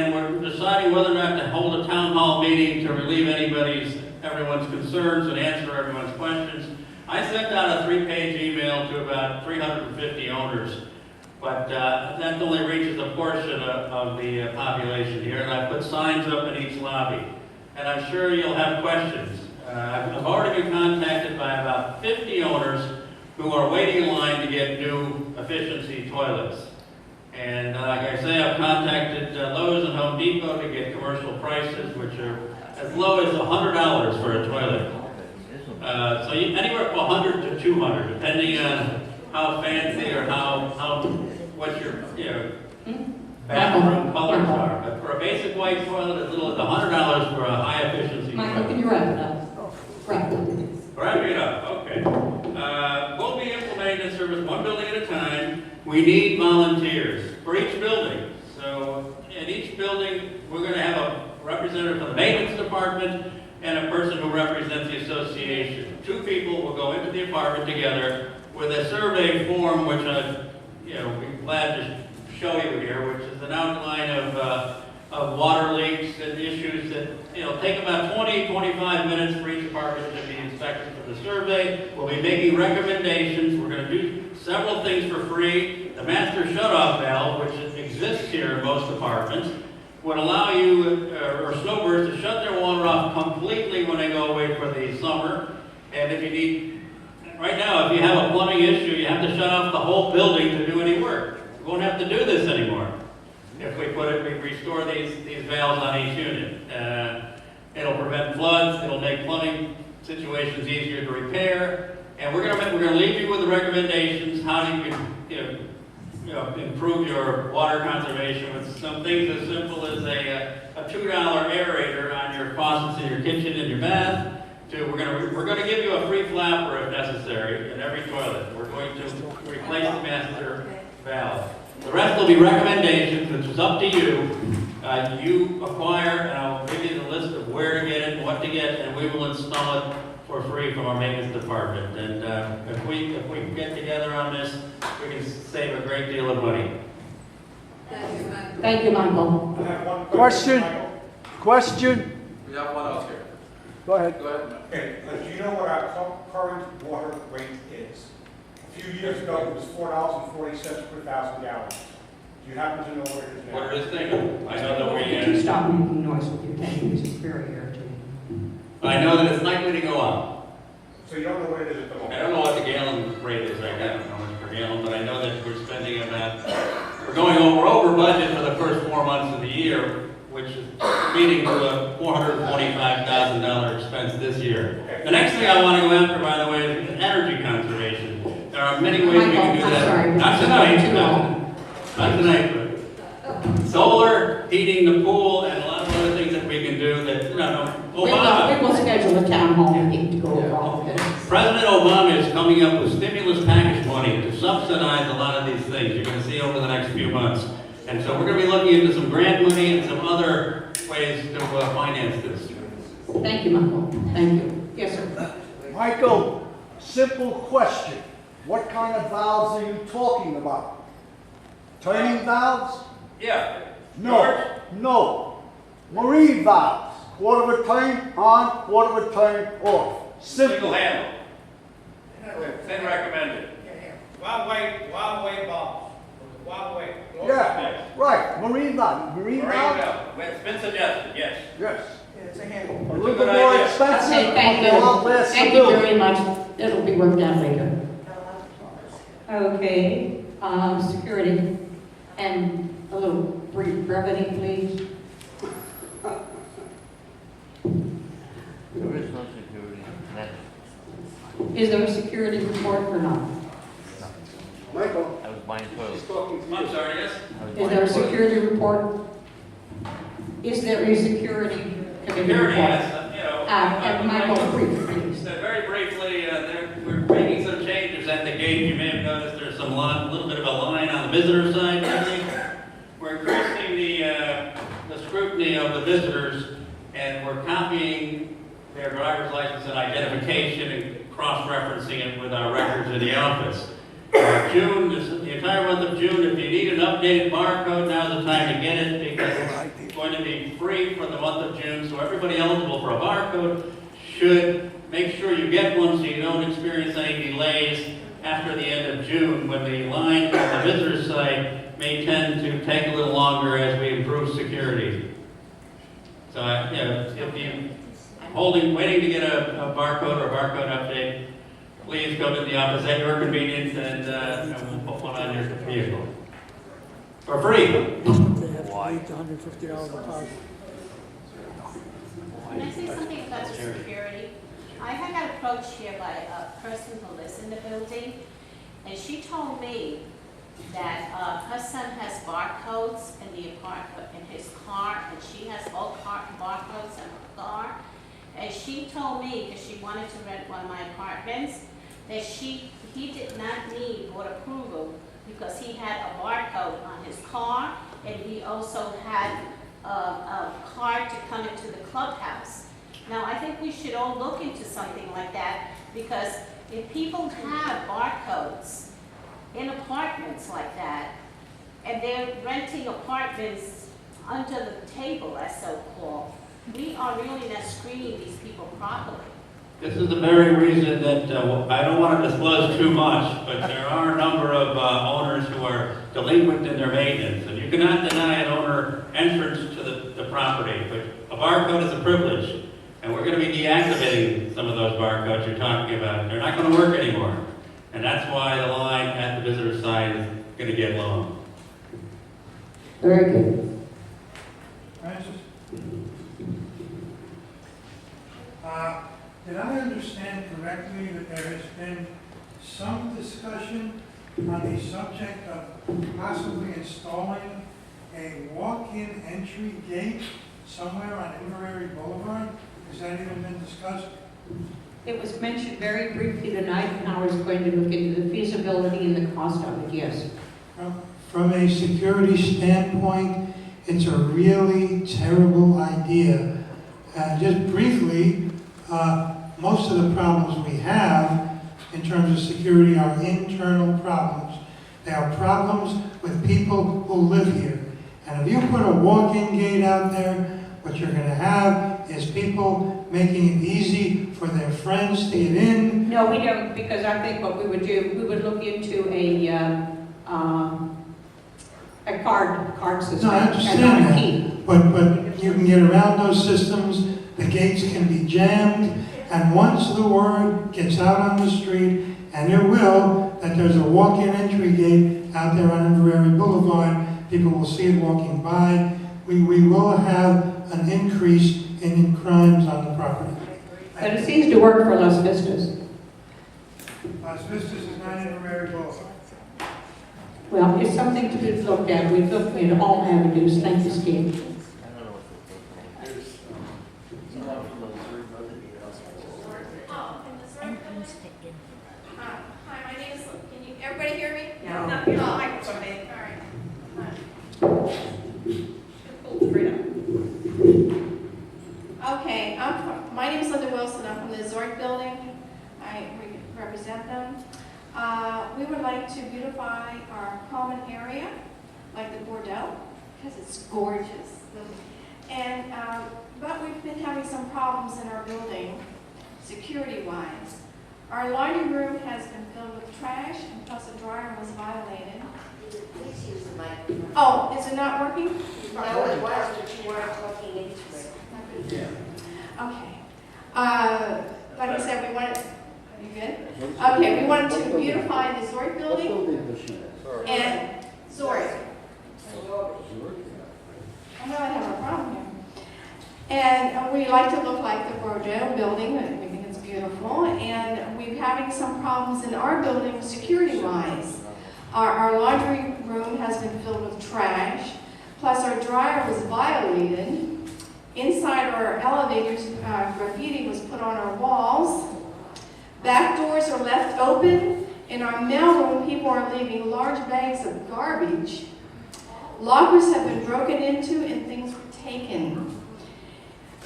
And we're deciding whether or not to hold a town hall meeting to relieve everyone's concerns and answer everyone's questions. I sent out a 3-page email to about 350 owners, but that only reaches a portion of the population here, and I put signs up in each lobby. And I'm sure you'll have questions. I've already been contacted by about 50 owners who are waiting in line to get new efficiency toilets. And like I say, I've contacted Lowe's and Home Depot to get commercial prices, which are as low as $100 for a toilet. So anywhere from 100 to 200, depending on how fancy or what your bathroom colors are. But for a basic white toilet, as little as $100 for a high efficiency Michael, toilet. can you wrap it up? Wrap it up. Wrap it up, okay. We'll be implementing this service one building at a time. We need volunteers for each building. So in each building, we're going to have a representative from the maintenance department and a person who represents the association. 2 people will go into the apartment together with a survey form, which I'd be glad to show you here, which is an outline of water leaks and issues that take about 20-25 minutes for each apartment to be inspected for the survey. We'll be making recommendations. We're going to do several things for free. The master shutoff valve, which exists here in most apartments, would allow you or snowbirds to shut their water off completely when they go away for the summer. And if you need, right now, if you have a plumbing issue, you have to shut off the whole building to do any work. We won't have to do this anymore. If we restore these valves on each unit. It'll prevent floods, it'll make plumbing situations easier to repair, and we're gonna leave you with the recommendations how you can improve your water conservation with some things as simple as a $2 aerator on your faucets in your kitchen and your bath. We're gonna give you a free flapper if necessary in every toilet. We're going to replace the master valve. The rest will be recommendations, which is up to you. You acquire, and I'll give you the list of where to get it, and what to get, and we will install it for free from our maintenance department. And if we can get together on this, we can save a great deal of money. Thank you, Michael. I have one Question? Michael. Question? We have one else here. Go ahead. Go ahead. Okay, do you know what our current water rate is? A few years ago, it was $4.40 per 1,000 gallons. Do you happen to know what it is now? What is this? I know that Could you stop making noise with your cane? This is very irritating. I know that it's likely to go up. So you don't know what it is at the moment? I don't know what the gallon rate is right now, how much per gallon, but I know that we're going over budget for the first 4 months of the year, which is leading to a $425,000 expense this year. Okay. The next thing I want to go after, by the way, is energy conservation. There are many ways we can do Michael, I'm that. sorry. Not tonight, not tonight, but solar, heating the pool, and a lot of other things that we can do that, We Obama. will schedule a town hall meeting to go over all of this. President Obama is coming up with stimulus package money to subsidize a lot of these things you're going to see over the next few months. And so we're going to be looking into some grant money and some other ways to finance this. Thank you, Michael. Thank you. Yes, sir. Michael, simple question. What kind of valves are you talking about? Turning valves? Yeah. No. Marine valves. Quarter of a turn on, quarter of a turn off. Single Simple. handle. Same recommended. One way bulbs. One way. Yeah, right. Marine valve. Marine valve? It's been suggested, yes. Yes. It's a handle. A little good bit more idea. expensive. Okay, thank but a lot you. less Thank you stability. very much. It'll be worked out later. Okay, security, and a little brief brevity, please. There is no security. Is there a security report or not? Michael, I was buying he's toilets. talking to you. I'm sorry, yes? I was Is buying there a toilets. security report? Is there a security committee Security, report? yes. And Michael, brief, please. Very briefly, we're making some changes at the gate. You may have noticed there's a little bit of a line on the visitor side. I think. We're increasing the scrutiny of the visitors, and we're copying their driver's license and identification and cross-referencing it with our records in the office. The entire month of June, if you need an updated barcode, now's the time to get it, because going to be free for the month of June, so everybody eligible for a barcode should make sure you get one so you don't experience any delays after the end of June, when the line at the visitor site may tend to take a little longer as we improve security. So, if you waiting to get a barcode or a barcode update, please go to the office at your convenience and we'll put one on your vehicle. For free. Why? Can I say something about the security? I had got approached here by a person who lives in the building, and she told me that her son has barcodes in the apartment, in his car, and she has all barcodes in her car. And she told me, because she wanted to rent one of my apartments, that he did not need board approval because he had a barcode on his car, and he also had a card to come into the clubhouse. Now, I think we should all look into something like that, because if people have barcodes in apartments like that, and they're renting apartments under the table, as so-called, we are really not screening these people properly. This is the very reason that I don't want to disclose too much, but there are a number of owners who are delinquent in their maintenance, and you cannot deny an owner entrance to the property, but a barcode is a privilege, and we're going to be deactivating some of those barcodes you're talking about. They're not going to work anymore, and that's why the line at the visitor side is going to get long. Very good. Francis? Did I understand correctly that there has been some discussion on the subject of possibly installing a walk-in entry gate somewhere on Inverary Boulevard? Has that even been discussed? It was mentioned very briefly tonight, and I was going to look into the feasibility and the cost of it, yes. From a security standpoint, it's a really terrible idea. Just briefly, most of the problems we have in terms of security are internal problems. They are problems with people who live here. And if you put a walk-in gate out there, what you're going to have is people making it easy for their friends to get in. No, we don't, because I think what we would do, we would look into a card system. No, I understand that. But you can get around those systems. The gates can be jammed. And once the word gets out on the street, and it will, that there's a walk-in entry gate out there on Inverary Boulevard, people will see it walking by. We will have an increase in crimes on the property. But it seems to work for Las Vistas. Las Vistas is not Inverary Boulevard. Well, it's something to be looked at. We've looked at all avenues. Thank you, Steve. Hi, my name is, can you, everybody hear me? No. No, microphone, all right. Okay, my name is Linda Wilson. I'm from the Zork Building. I represent them. We would like to beautify our common area, like the Bordeaux, because it's gorgeous. And but we've been having some problems in our building, security-wise. Our laundry room has been filled with trash, and plus a dryer was violated. Please use the microphone. Oh, is it not working? No, it was, but you weren't talking into it. Okay. Like I said, we wanted, are you good? Okay, we wanted to beautify the Zork building and Zork. I know I have a problem here. And we like to look like the Bordeaux building. We think it's beautiful. And we're having some problems in our building security-wise. Our laundry room has been filled with trash. Plus our dryer was violated. Inside our elevators, graffiti was put on our walls. Back doors are left open. In our mailroom, people are leaving large bags of garbage. Lockers have been broken into and things were taken.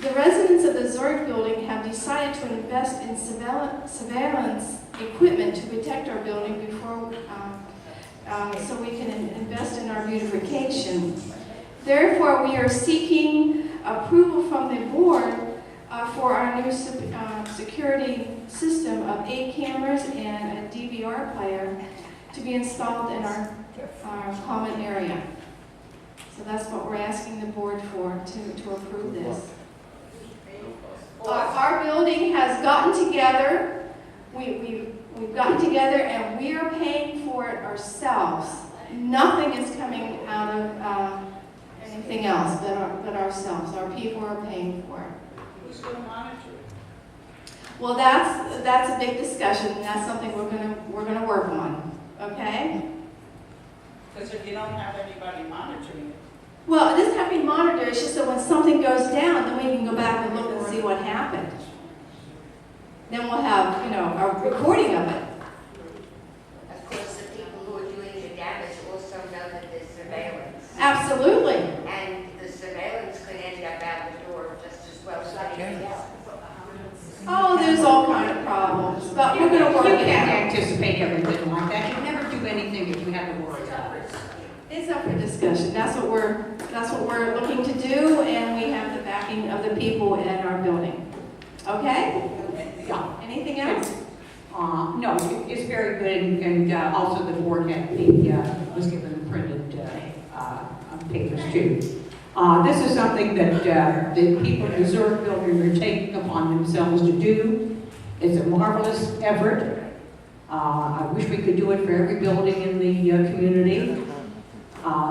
The residents of the Zork building have decided to invest in surveillance equipment to protect our building before, so we can invest in our beautification. Therefore, we are seeking approval from the board for our new security system of 8 cameras and a DVR player to be installed in our common area. So that's what we're asking the board for, to approve this. Our building has gotten together, we've gotten together and we are paying for it ourselves. Nothing is coming out of anything else but ourselves. Our people are paying for it. Who's gonna monitor it? Well, that's a big discussion, and that's something we're gonna work on, okay? Because if you don't have anybody monitoring it. Well, it doesn't have to be monitored, it's just that when something goes down, then we can go back and look and see what happened. Then we'll have, a recording of it. Of course, the people who are doing the damage also know that there's surveillance. Absolutely. And the surveillance could end up out the door just as well as anything else. Oh, there's all kind of problems, but we're gonna work You it can't out. anticipate everything like that. You never do anything if you have to worry about it. It's up for discussion. That's what we're looking to do, and we have the backing of the people in our building. Okay? Yeah. Anything else? No, it's very good, and also the board was given the printed papers too. This is something that the people in the Zurich building are taking upon themselves to do. It's a marvelous effort. I wish we could do it for every building in the community.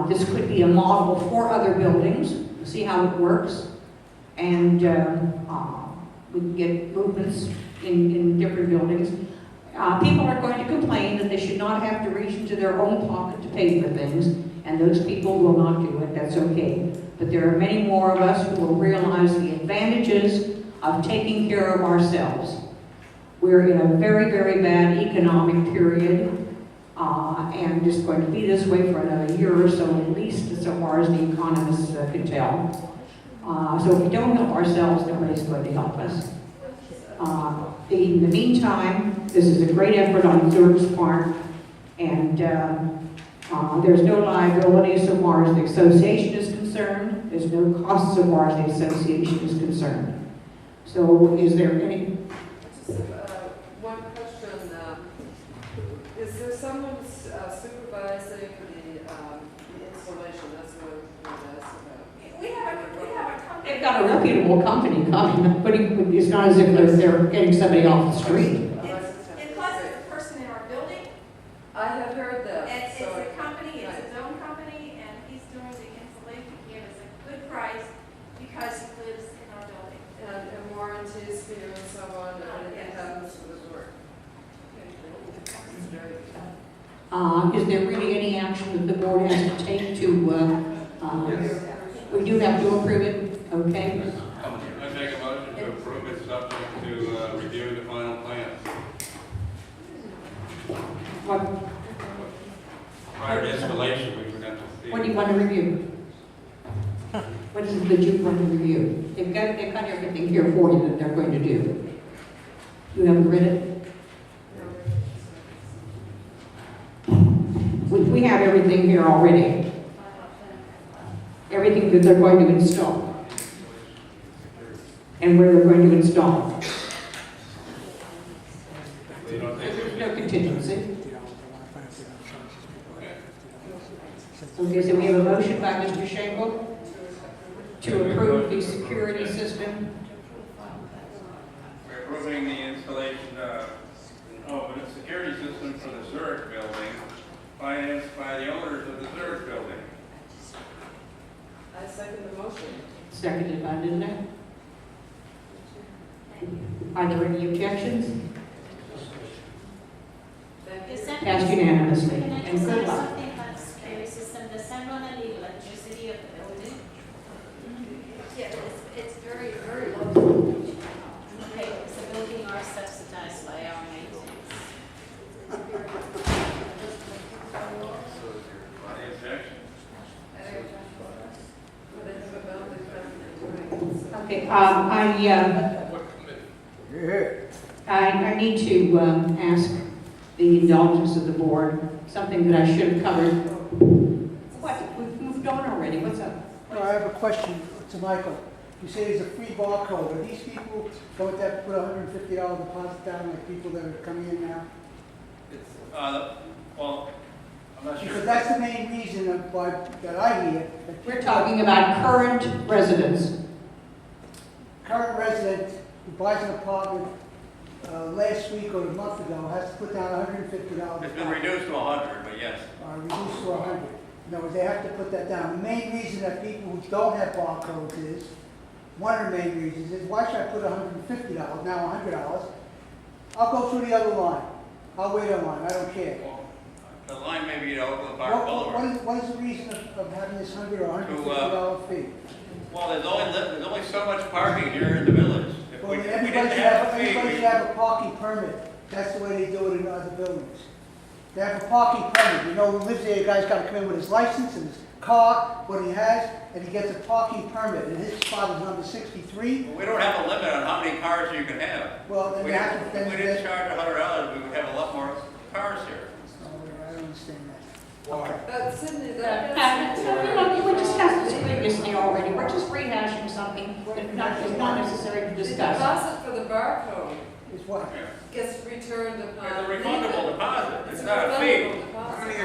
This could be a model for other buildings, see how it works. And we can get movements in different buildings. People are going to complain that they should not have to reach into their own pocket to pay for things, and those people will not do it, that's okay. But there are many more of us who will realize the advantages of taking care of ourselves. We're in a very, very bad economic period, and it's going to be this way for another year or so, at least so far as the economists can tell. So if we don't help ourselves, nobody's going to help us. In the meantime, this is a great effort on Zurich's part, and there's no liability so far as the association is concerned. There's no cost so far as the association is concerned. So is there any? Just one question. Is there someone supervising the installation? That's what I'm asking about. We have a company. They've got a reputable company coming, but it's not as if they're getting somebody off the street. It plus it's a person in our building. I have heard that. It's a company, it's his own company, and he's doing the installation. He gives a good price because he lives in our building. And warranties for you and so on, and anything happens to the work. Is there really any action that the board has to take to, we do have to approve it, okay? I make a motion to approve it subject to reviewing the final plans. Prior to installation, we would have to see. What do you want to review? What is it that you want to review? They've got everything here for you that they're going to do. You haven't read it? We have everything here already. Everything that they're going to install. And where they're going to install. There's no contingency. Okay, so we have a motion by Mr. Schenkel to approve the security system. We're approving the installation of a security system for the Zurich building, financed by the owners of the Zurich building. I second the motion. Seconded by Linda. Are there any objections? Passed unanimously. Can I And just good add luck. something about the security system? Does that run on the electricity of the building? Yeah, it's very, very low. Okay, because the building are subsidized by our maintenance. Any objection? Okay, I need to ask the indulgence of the board, something that I should have covered. What? We've moved on already. What's up? I have a question to Michael. You say there's a free barcode. Are these people going to have to put $150 deposit down like people that are coming in now? Well, I'm not Because sure. that's the main reason that I hear. that We're talking about current residents. Current resident who buys an apartment last week or a month ago has to put down $150. It's been reduced to 100, but yes. Reduced to 100. In other words, they have to put that down. The main reason that people who don't have barcodes is, one of the main reasons is, why should I put $150, now $100? I'll go through the other line. I'll wait in line, I don't care. Well, the line may be to Oakland Park Boulevard. What is the reason of having this $100 or $150 fee? Well, there's only so much parking here in the village. If Well, we didn't everybody should have have, a fee, everybody should have a parking permit. That's the way they do it in other buildings. They have a parking permit. You know who lives there, the guy's got to come in with his license and his car, what he has, and he gets a parking permit. And his spot is number 63. we don't have a limit on how many cars you can have. Well, then We they have to, If we didn't charge $100, we would have a lot more cars here. I don't understand that. Cindy, You know, we discussed this previously already. We're just rehashing something that is not necessary to the discuss. deposit for the barcode It's what? gets returned upon. It's a refundable deposit. It's not a refundable fee. deposit. Okay,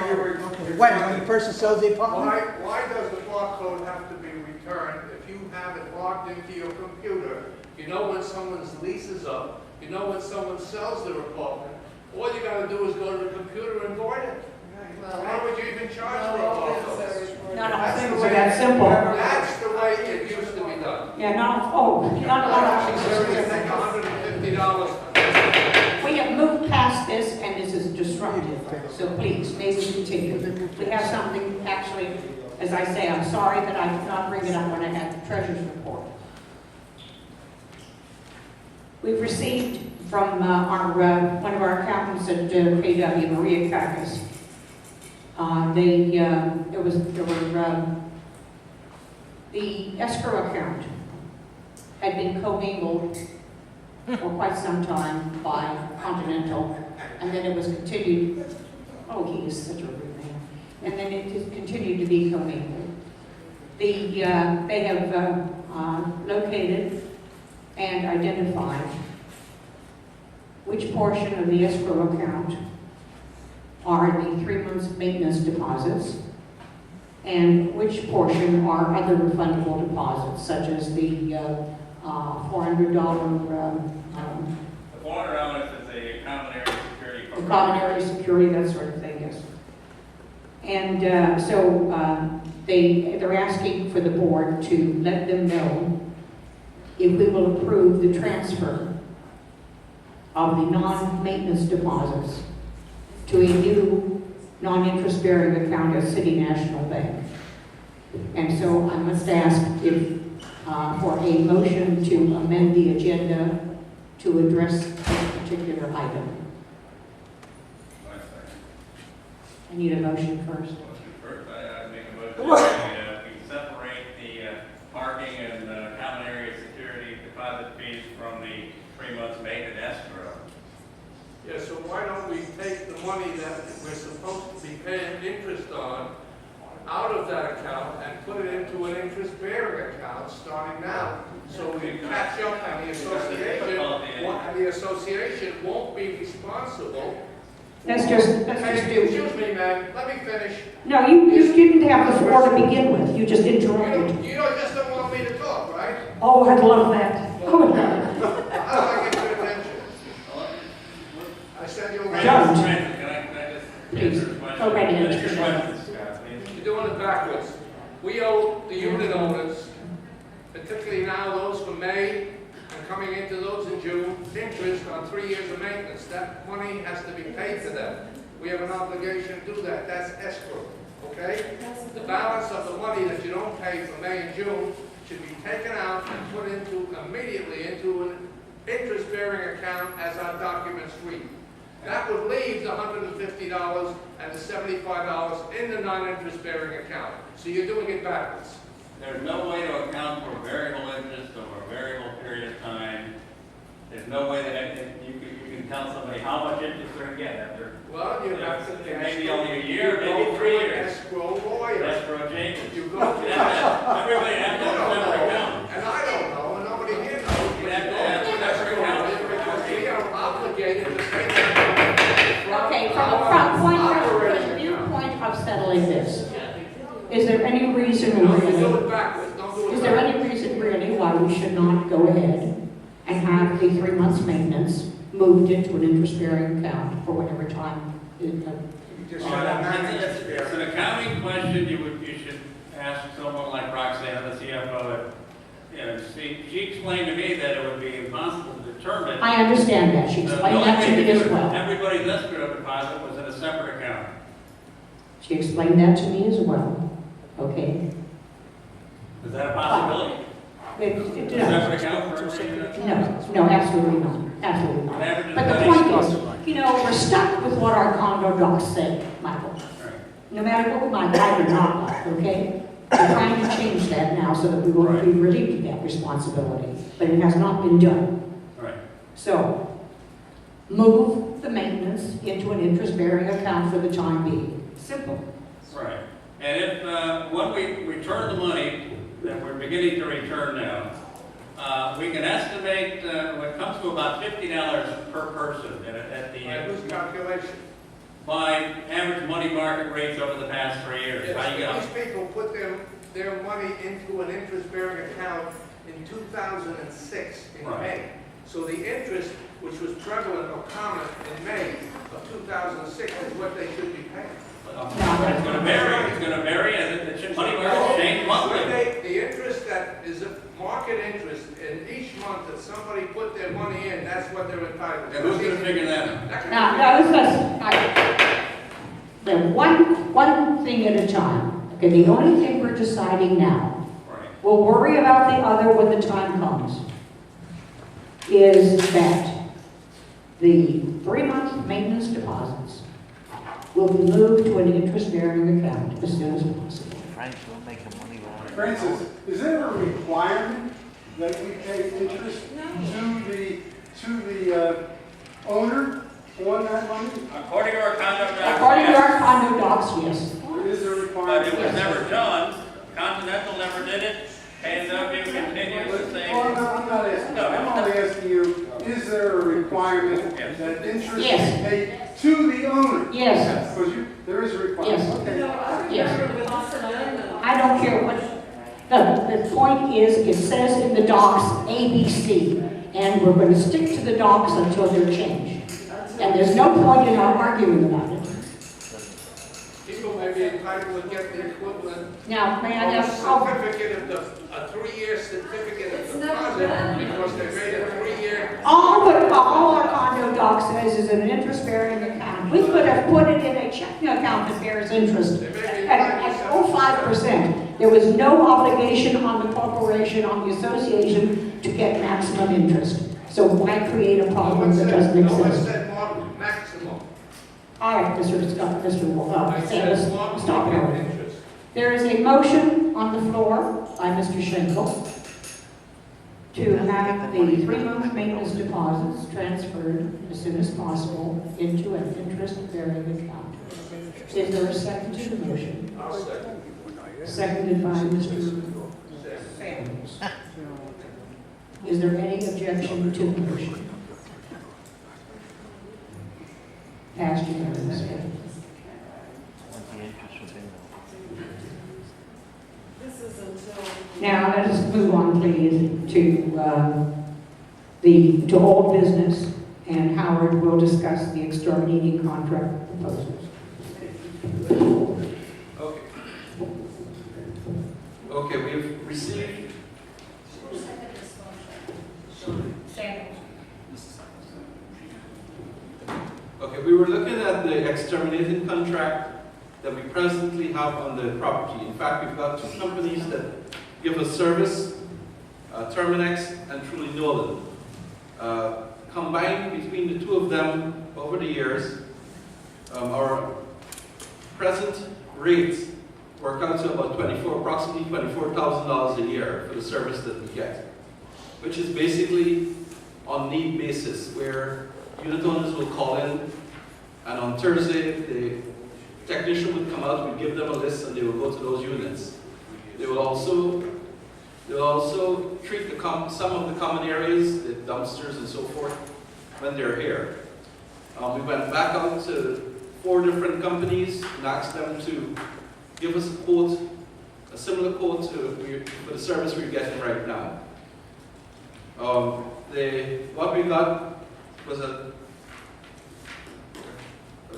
when the person sells the apartment? Why does the barcode have to be returned if you have it logged into your computer? You know when someone's lease is up, you know when someone sells their apartment, all you gotta do is go to the computer and void it. Why would you even charge for a barcode? Not all things are that simple. That's the way it used to be done. Yeah, not all actually. $150. We have moved past this, and this is disruptive, so please, may we continue. We have something, actually, as I say, I'm sorry that I could not bring it up when I had the treasurer's report. We've received from one of our accountants at KW, Maria Kakas. The escrow account had been commingled for quite some time by Continental, and then it was continued, oh, he is such a rude man, and then it has continued to be commingled. They have located and identified which portion of the escrow account are the 3 months maintenance deposits, and which portion are other refundable deposits, such as the $400. The $400 is a common area security The program. common area security, that sort of thing, yes. And so they're asking for the board to let them know if we will approve the transfer of the non-maintenance deposits to a new non-interest bearing account at City National Bank. And so I must ask if for a motion to amend the agenda to address this particular item. I need a motion first. First, I make a motion that we separate the parking and common area security deposit fees from the 3 months maintenance escrow. Yeah, so why don't we take the money that we're supposed to be paying interest on out of that account and put it into an interest-bearing account starting now? So we catch up and the association won't be responsible. Let's just do. Excuse me, ma'am, let me finish. No, you didn't have the floor to begin with. You just interrupted. You just don't want me to talk, right? Oh, I'd love that. I would love it. How do I get your attention? I said you're right. Don't. Can I just Please, answer the question? go right ahead. Finish your question, Scott, please. You're doing it backwards. We owe the unit owners, particularly now those for May and coming into those in June, interest on 3 years of maintenance. That money has to be paid to them. We have an obligation to do that. That's escrow, okay? The balance of the money that you don't pay for May and June should be taken out and put immediately into an interest-bearing account as our documents read. That would leave the $150 and the $75 in the non-interest-bearing account. So you're doing it backwards. There's no way to account for variable interest over a variable period of time. There's no way that you can tell somebody how much interest they're going to get after. Well, you have to. Maybe only a year, you maybe go 3 through an years. escrow lawyer. Escrow changes. You go through Everybody we should not go ahead and have the 3 months maintenance moved into an interest-bearing account for whatever time You just said that maintenance is It's an accounting question, you should ask someone like Roxanne, the CFO. She explained to me that it would be impossible to determine. I understand that. She The explained only that to way me do as it, well. Everybody's escrow deposit was in a separate account. She explained that to me as well, okay? Is that a possibility? It A separate account for No, absolutely not, absolutely not. But the point is, we're stuck with what our condo docs say, Michael. No matter what we might like or not like, okay? We're trying to change that now so that we will be relieved of that responsibility, but it has not been done. Right. So, move the maintenance into an interest-bearing account for the time being. Simple. Right. And if, when we return the money that we're beginning to return now, we can estimate, when it comes to about $50 per person at the By end. whose calculation? By average money market rates over the past 3 years. How you Yes, got? these people put their money into an interest-bearing account in 2006 in Right. May. So the interest, which was prevalent or common in May of 2006, is what they should be paying. It's gonna vary, it's gonna vary, and the money markets change monthly. The interest that is a market interest in each month that somebody put their money in, that's what they're entitled to. And who's gonna figure that out? That can be Now, listen, then one thing at a time. Okay, the only thing we're deciding now, Right. we'll worry about the other when the time comes, is that the 3-month maintenance deposits will be moved to an interest-bearing account as soon as possible. Frank will make the money back. Francis, is there a requirement that we pay interest to the owner on that money? According to our conduct. According to our condo docs, yes. Is there a But requirement? it was never done, Continental never did it, KW continues the Oh, same. I'm not asking, I'm only asking you, is there a requirement Yes. that interest Yes. is paid to the owner? Yes. Because there is a requirement. Yes. Okay. Yes. With this amendment. I don't care what, the point is, it says in the docs ABC, and we're going to stick to the docs until they're changed. And there's no point in our arguing about it. People may be entitled to get the equivalent Now, may I of a just, certificate of a 3-year certificate of It's never deposit done. because they made a 3-year. all our condo doc says is an interest-bearing account. We could have put it in a checking account that bears interest at 0.5%. There was no obligation on the corporation, on the association, to get maximum interest. So why create a problem that doesn't No one exist? said maximum. All right, Mr. Scott, Mr. I said Sanders, stop market it. interest. There is a motion on the floor by Mr. Schenkel to have the 3-month maintenance deposits transferred as soon as possible into an interest-bearing account. Is there a second to the motion? I'll second. Seconded by Mr. Sanders. Is there any objection to the motion? Passed unanimously. What the interest would be. This is until. Now, let us move on, please, to old business, and Howard will discuss the exterminating contract proposals. Okay. Okay, we've received. Okay, we were looking at the exterminating contract that we presently have on the property. In fact, we've got 2 companies that give us service, Terminex and Truly Nolan. Combined between the 2 of them over the years, our present rates work out to about approximately $24,000 a year for the service that we get, which is basically on need basis, where unit owners will call in, and on Thursday, the technician would come out, we'd give them a list, and they will go to those units. They will also treat some of the common areas, the dumpsters and so forth, when they're here. We went back out to 4 different companies and asked them to give us a quote, a similar quote for the service we're getting right now. What we got was a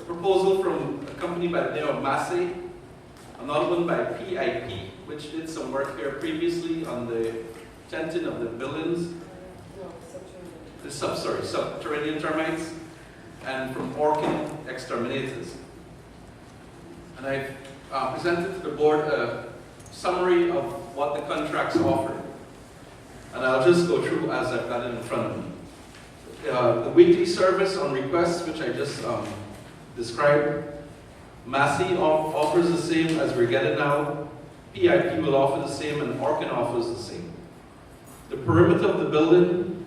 proposal from a company by the name of Massey, another one by PIP, which did some work here previously on the tenting of the buildings, subterranean termites, and from Orkin Exterminators. And I've presented to the board a summary of what the contracts offer. And I'll just go through as I've got it in front of me. The weekly service on request, which I just described, Massey offers the same as we're getting now. PIP will offer the same, and Orkin offers the same. The perimeter of the building,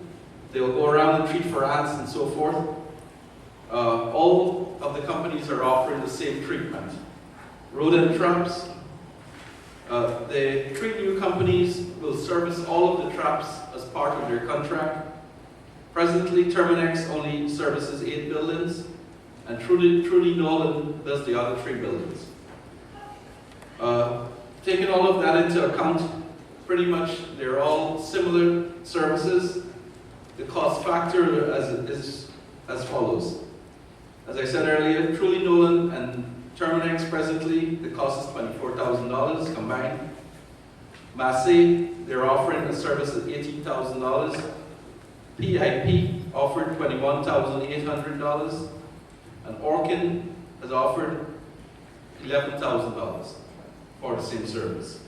they'll go around and treat for ants and so forth. All of the companies are offering the same treatment. Rodent traps. The 3 new companies will service all of the traps as part of their contract. Presently, Terminex only services 8 buildings, and Trudy Nolan does the other 3 buildings. Taking all of that into account, pretty much they're all similar services. The cost factor is as follows. As I said earlier, Trudy Nolan and Terminex presently, the cost is $24,000 combined. Massey, they're offering a service at $18,000. PIP offered $21,800. And Orkin has offered $11,000 for the same service.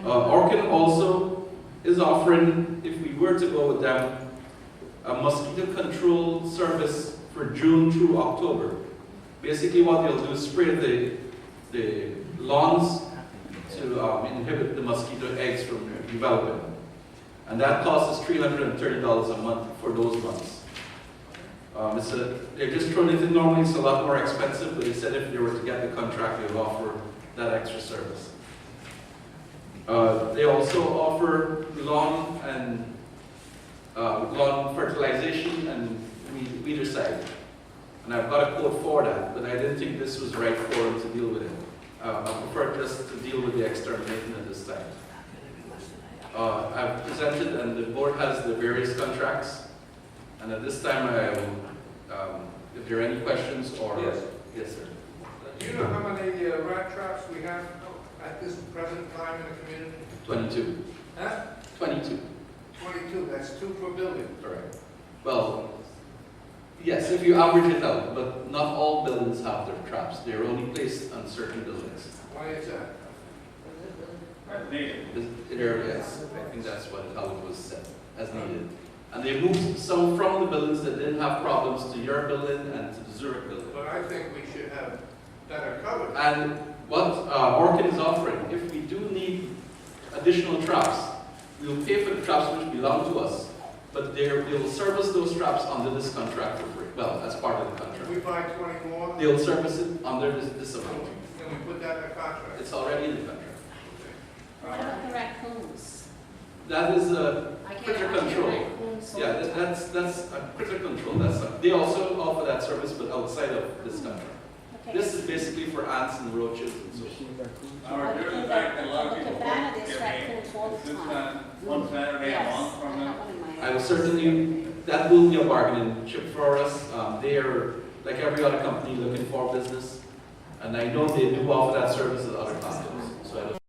Orkin also is offering, if we were to go with them, a mosquito control service for June through October. Basically what they'll do is spray the lawns to inhibit the mosquito eggs from developing. And that cost is $330 a month for those months. They're just throwing it in. Normally it's a lot more expensive, but they said if they were to get the contract, they would offer that extra service. They also offer lawn fertilization and weedicide. And I've got a quote for that, but I didn't think this was the right forum to deal with it. I prefer just to deal with the extermination at this time. I've presented, and the board has the various contracts. And at this time, I will, if there are any questions or... Yes, sir. Do you know how many rat traps we have at this present time in the community? 22. Huh? 22. 22, that's 2 per building. Correct. Well, yes, if you average it out, but not all buildings have their traps. They're only placed on certain buildings. Why is that? Yes, I think that's how it was set, as needed. And they moved some from the buildings that didn't have problems to your building and to the Zurich building. But I think we should have better covered. And what Orkin is offering, if we do need additional traps, we'll pay for the traps which belong to us, but they will service those traps under this contract for free. Well, as part of the contract. If we buy 20 more, they'll service it under this amount. can we put that in the contract? It's already in the contract. What about the raccoons? That is I can't critter imagine control. raccoons all Yeah, the time. that's a critter control. They also offer that service, but outside of this contract. Okay. This is basically for ants and roaches and so forth. Or due to the fact that a lot of people Cabana, get there's paid, raccoons all the is this time. one Saturday a Yes, month from I them? have one in my I will certainly, that will be a bargaining chip for us. They are, like every other company, looking for business. And I know they do offer that service at other hospitals. So I don't